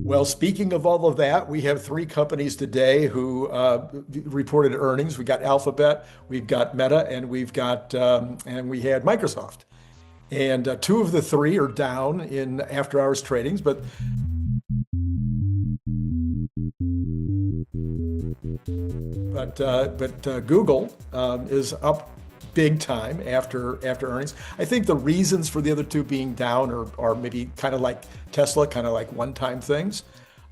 Well, speaking of all of that, we have three companies today who reported earnings. We got Alphabet, we've got Meta, and we had Microsoft. And two of the three are down in after-hours tradings, but Google is up big time after earnings. I think the reasons for the other two being down are maybe kind of like Tesla, kind of like one-time things.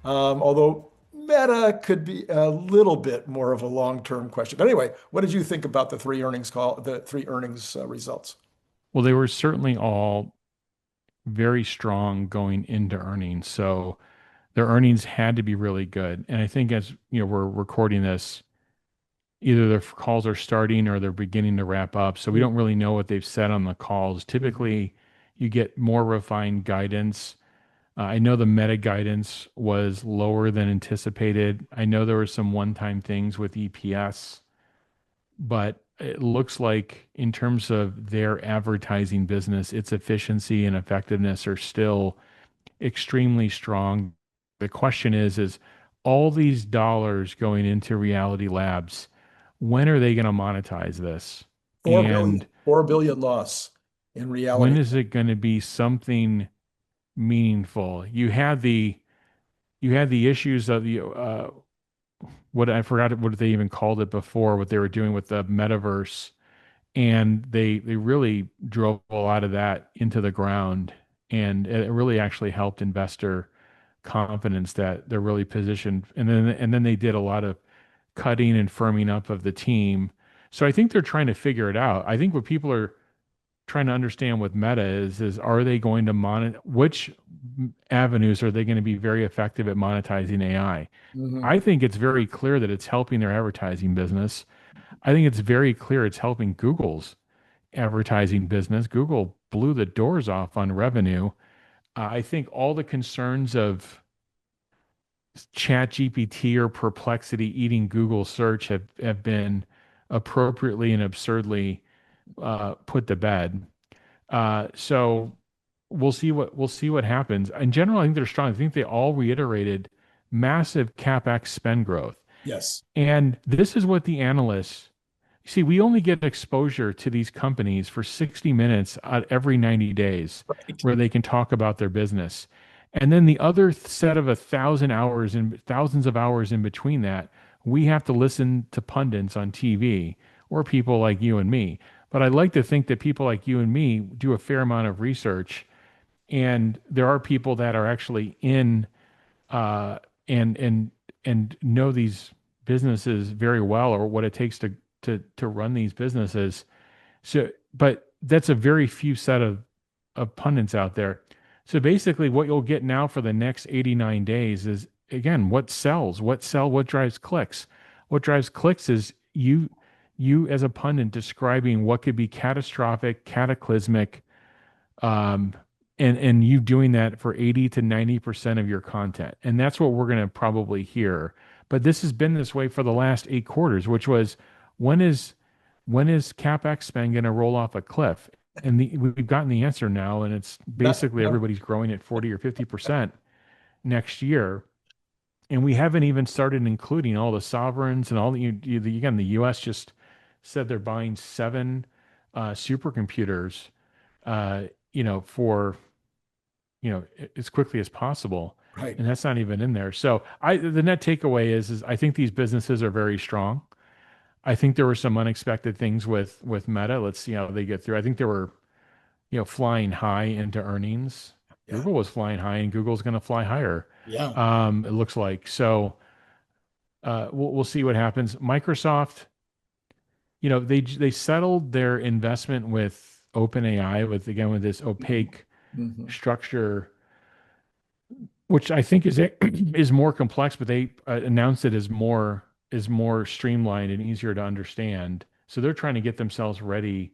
Although Meta could be a little bit more of a long-term question. But anyway, what did you think about the three earnings results? Well, they were certainly all very strong going into earnings. So their earnings had to be really good. And I think as we're recording this, either their calls are starting or they're beginning to wrap up. So we don't really know what they've said on the calls. Typically, you get more refined guidance. I know the meta guidance was lower than anticipated. I know there were some one-time things with EPS, but it looks like in terms of their advertising business, its efficiency and effectiveness are still extremely strong. The question is all these dollars going into Reality Labs, when are they going to monetize this? 4 billion, And 4 billion loss in when reality. is it going to be something meaningful? You had the issues of the what I forgot what they even called it before, what they were doing with the metaverse, and they really drove a lot of that into the ground, and it really actually helped investor confidence that they're really positioned. And then they did a lot of cutting and firming up of the team. So I think they're trying to figure it out. I think what people are trying to understand with Meta is are they going to monitor which avenues are they going to be very effective at monetizing AI? Mhm. I think it's very clear that it's helping their advertising business. I think it's very clear it's helping Google's advertising business. Google blew the doors off on revenue. I think all the concerns of Chat GPT or Perplexity eating Google search have been appropriately and absurdly put to bed. So we'll see what happens. In general, I think they're strong. I think they all reiterated massive capex spend growth, Yes. and this is what the analysts see. We only get exposure to these companies for 60 minutes every 90 days, Right. where they can talk about their business, and then the other set of 1,000 hours and thousands of hours in between that, we have to listen to pundits on TV or people like you and me. But I'd like to think that people like you and me do a fair amount of research, and there are people that are actually in uh, and know these businesses very well, or what it takes to run these businesses. So, but that's a very few set of pundits out there. So basically, what you'll get now for the next 89 days is again what sells, what drives clicks. What drives clicks is you as a pundit describing what could be catastrophic, cataclysmic, um, and you doing that for 80 to 90% of your content. And that's what we're going to probably hear. But this has been this way for the last 8 quarters, which was when is when is CapEx spend going to roll off a cliff? And we've gotten the answer now, and it's Not, basically not, everybody's growing at 40 or 50% next year. And we haven't even started including all the sovereigns and all again, the US just said they're buying seven supercomputers, uh, for as quickly as possible, right. and that's not even in there. So the net takeaway is I think these businesses are very strong. I think there were some unexpected things with Meta. Let's see how they get through. I think they were flying high into earnings. Yeah. Google was flying high, and Google's going to fly higher. Yeah. It looks like so. We'll see what happens. Microsoft, they settled their investment with OpenAI with this Mhm. opaque Mhm. structure, which I think is is more complex, but they announced it as more streamlined and easier to understand. So they're trying to get themselves ready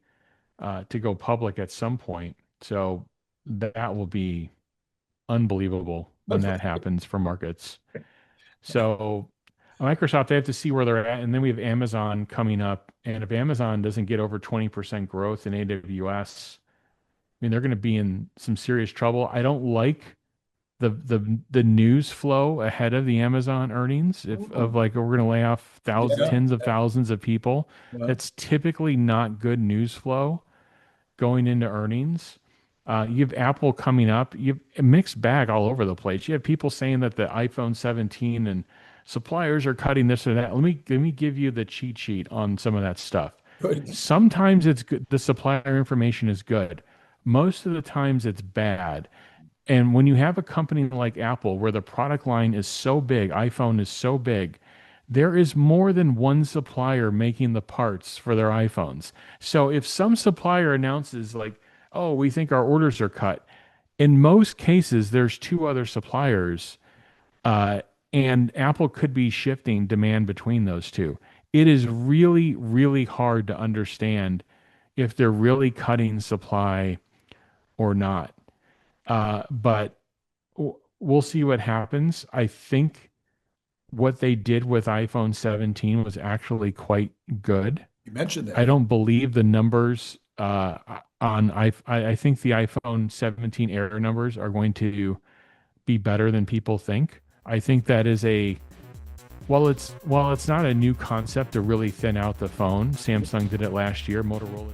to go public at some point. So that will be unbelievable when that happens for markets. So Microsoft, they have to see where they're at, and then we have Amazon coming up. And if Amazon doesn't get over 20% growth in AWS, mean, they're going to be in some serious trouble. I don't like the news flow ahead of the Amazon earnings of like we're going to lay off Yeah. tens of thousands of people. Yeah. That's typically not good news flow going into earnings. You have Apple coming up. You have a mixed bag all over the place. You have people saying that the iPhone 17 and suppliers are cutting this or that. Let me give you the cheat sheet on some of that stuff. Good. Sometimes it's good. The supplier information is good. Most of the times it's bad. And when you have a company like Apple, where the product line is so big, iPhone is so big, there is more than one supplier making the parts for their iPhones. So if some supplier announces like, "Oh, we think our orders are cut," in most cases there's two other suppliers, and Apple could be shifting demand between those two. It is really, really hard to understand if they're really cutting supply or not. But we'll see what happens. I think what they did with iPhone 17 was actually quite good. You mentioned that. I don't believe the numbers on I think the iPhone 17 Air numbers are going to be better than people think. I think that is while it's not a new concept to really thin out the phone. Samsung did it last year. Motorola